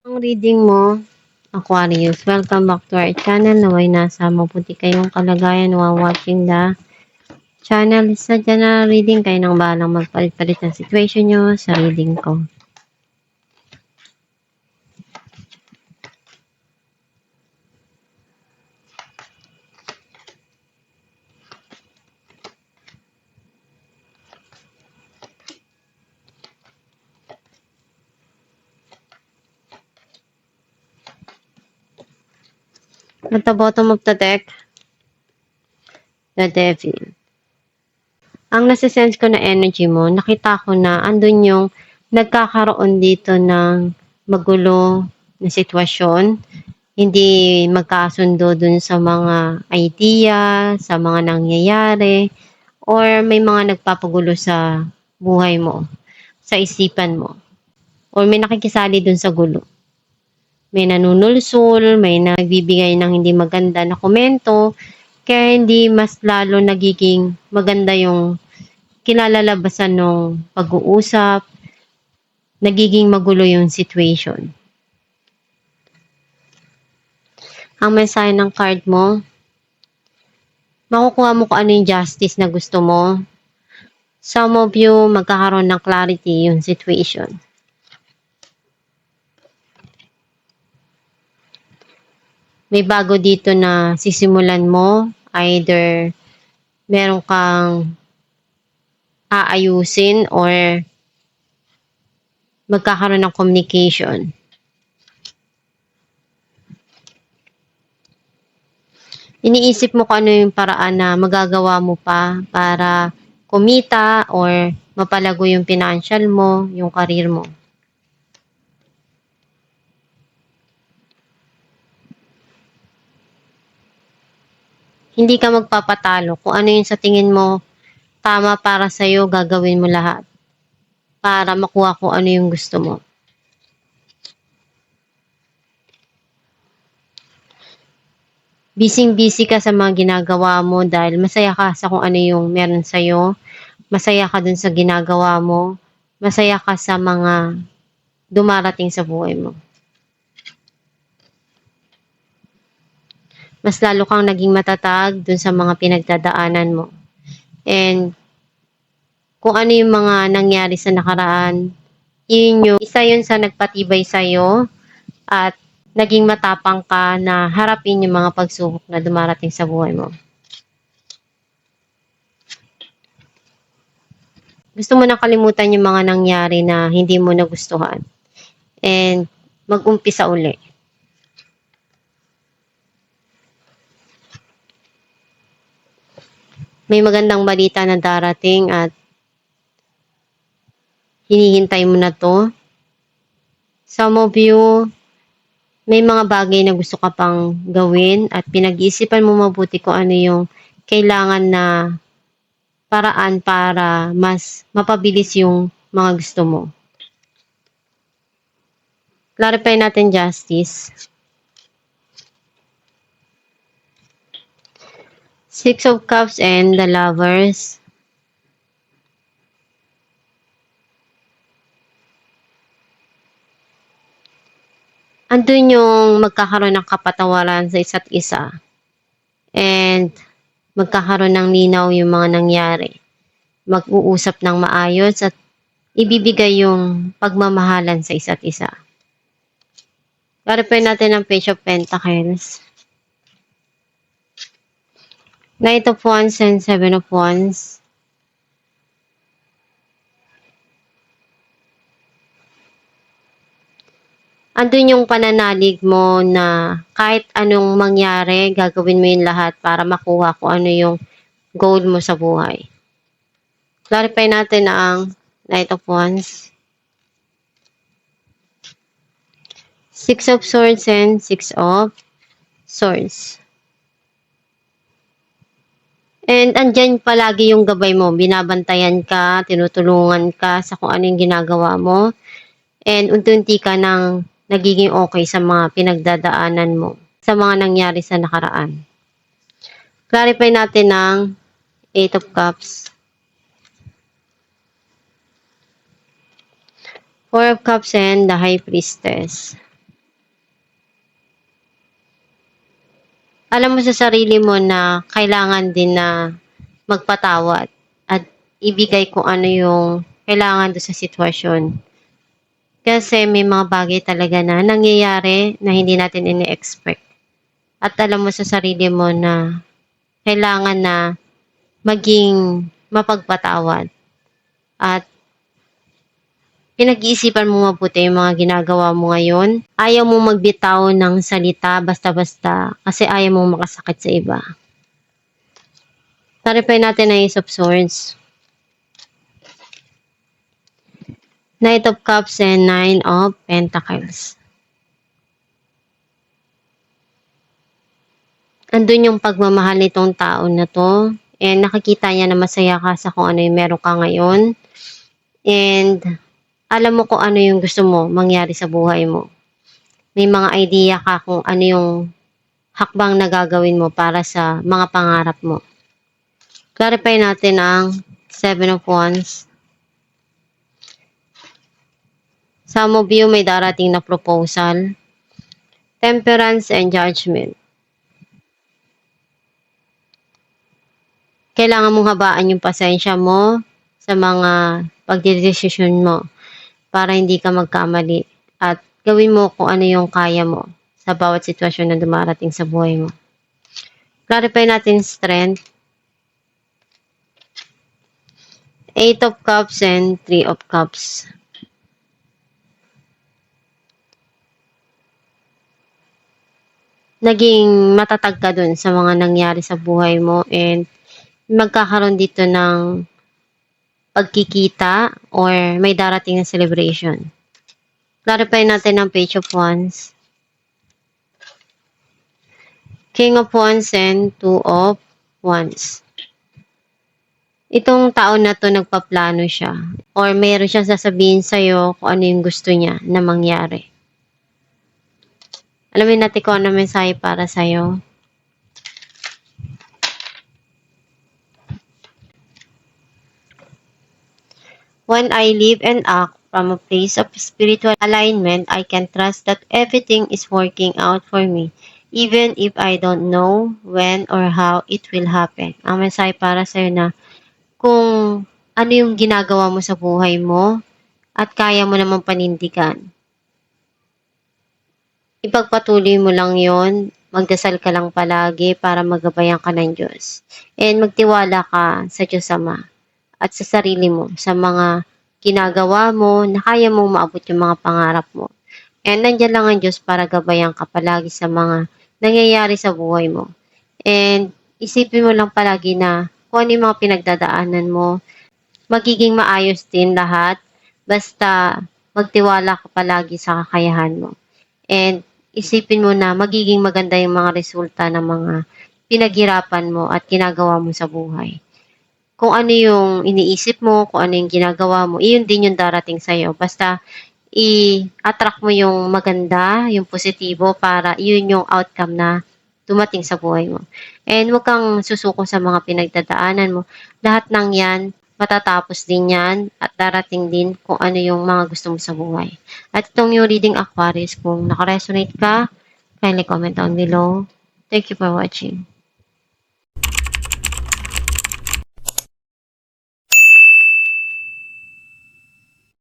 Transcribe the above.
Ang reading mo, Aquarius. Welcome back to our channel. Naway nasa mabuti kayong kalagayan while watching the channel. Sa general reading, kayo nang bahalang magpalit-palit ng situation nyo sa reading ko. At the bottom of the deck, the Devil. Ang nasa-sense ko na energy mo, nakita ko na andun yung nagkakaroon dito ng magulo na sitwasyon. Hindi magkasundo dun sa mga idea, sa mga nangyayari, or may mga nagpapagulo sa buhay mo, sa isipan mo, or may nakikisali dun sa gulo. May nanunulsul, may nagbibigay ng hindi maganda na komento, kaya hindi mas lalo nagiging maganda yung kinalalabasan ng pag-uusap, nagiging magulo yung situation. Ang mensahe ng card mo, makukuha mo kung ano yung justice na gusto mo. Some of you, magkakaroon ng clarity yung situation. May bago dito na sisimulan mo. Either meron kang aayusin or magkakaroon ng communication. Iniisip mo kung ano yung paraan na magagawa mo pa para kumita or mapalago yung financial mo, yung career mo. Hindi ka magpapatalo. Kung ano yung sa tingin mo tama para sa'yo, gagawin mo lahat para makuha kung ano yung gusto mo. Busy-busy ka sa mga ginagawa mo dahil masaya ka sa kung ano yung meron sa'yo. Masaya ka dun sa ginagawa mo. Masaya ka sa mga dumarating sa buhay mo. Mas lalo kang naging matatag dun sa mga pinagdadaanan mo. And kung ano yung mga nangyari sa nakaraan, isa yun sa nagpatibay sa'yo at naging matapang ka na harapin yung mga pagsubok na dumarating sa buhay mo. Gusto mo na kalimutan yung mga nangyari na hindi mo nagustuhan. And mag-umpisa uli. May magandang balita na darating at hinihintay mo na to. Some of you, may mga bagay na gusto ka pang gawin at pinag-iisipan mo mabuti kung ano yung kailangan na paraan para mas mapabilis yung mga gusto mo. Clarify natin justice. Six of Cups and the Lovers. Andun yung magkakaroon ng kapatawaran sa isa't isa. And magkakaroon ng linaw yung mga nangyari. Mag-uusap ng maayos at ibibigay yung pagmamahalan sa isa't isa. Clarify natin ang Page of Pentacles. Knight of Wands and Seven of Wands. Andun yung pananalig mo na kahit anong mangyari, gagawin mo yung lahat para makuha kung ano yung goal mo sa buhay. Clarify natin ang Knight of Wands. Six of Swords and Six of Swords. And andyan palagi yung gabay mo. Binabantayan ka, tinutulungan ka sa kung ano yung ginagawa mo. And unti-unti ka nang nagiging okay sa mga pinagdadaanan mo, sa mga nangyari sa nakaraan. Clarify natin ang Eight of Cups. Four of Cups and the High Priestess. Alam mo sa sarili mo na kailangan din na magpatawad at ibigay kung ano yung kailangan do sa sitwasyon. Kasi may mga bagay talaga na nangyayari na hindi natin ini-expect. At alam mo sa sarili mo na kailangan na maging mapagpatawad at pinag-iisipan mo mabuti yung mga ginagawa mo ngayon. Ayaw mo magbitaw ng salita basta-basta kasi ayaw mong makasakit sa iba. Clarify natin ang Ace of Swords. Knight of Cups and Nine of Pentacles. Andun yung pagmamahal nitong tao na to. And nakikita niya na masaya ka sa kung ano yung meron ka ngayon. And alam mo kung ano yung gusto mo mangyari sa buhay mo. May mga idea ka kung ano yung hakbang na gagawin mo para sa mga pangarap mo. Clarify natin ang Seven of Wands. Some of you may darating na proposal. Temperance and Judgment. Kailangan mong habaan yung pasensya mo sa mga pagdidesisyon mo para hindi ka magkamali at gawin mo kung ano yung kaya mo sa bawat sitwasyon na dumarating sa buhay mo. Clarify natin strength. Eight of Cups and Three of Cups. Naging matatag ka dun sa mga nangyari sa buhay mo and magkakaroon dito ng pagkikita or may darating na celebration. Clarify natin ang Page of Wands. King of Wands and Two of Wands. Itong tao na to nagpaplano siya or mayroon siyang sasabihin sa'yo kung ano yung gusto niya na mangyari. Alamin natin kung ano mensahe para sa'yo. When I live and act from a place of spiritual alignment, I can trust that everything is working out for me, even if I don't know when or how it will happen. Ang mensahe para sa'yo na kung ano yung ginagawa mo sa buhay mo at kaya mo namang panindigan. Ipagpatuloy mo lang yon, magdasal ka lang palagi para magabayan ka ng Diyos. And magtiwala ka sa Diyos Ama at sa sarili mo, sa mga ginagawa mo na kaya mong maabot yung mga pangarap mo. And nandiyan lang ang Diyos para gabayan ka palagi sa mga nangyayari sa buhay mo. And isipin mo lang palagi na kung ano yung mga pinagdadaanan mo, magiging maayos din lahat basta magtiwala ka palagi sa kakayahan mo. And isipin mo na magiging maganda yung mga resulta ng mga pinaghirapan mo at ginagawa mo sa buhay. Kung ano yung iniisip mo, kung ano yung ginagawa mo, iyon din yung darating sa'yo. Basta i-attract mo yung maganda, yung positibo para iyon yung outcome na dumating sa buhay mo. And huwag kang susuko sa mga pinagdadaanan mo. Lahat ng yan, matatapos din yan at darating din kung ano yung mga gusto mo sa buhay. At itong yung reading Aquarius, kung nakaresonate ka, kindly comment down below. Thank you for watching.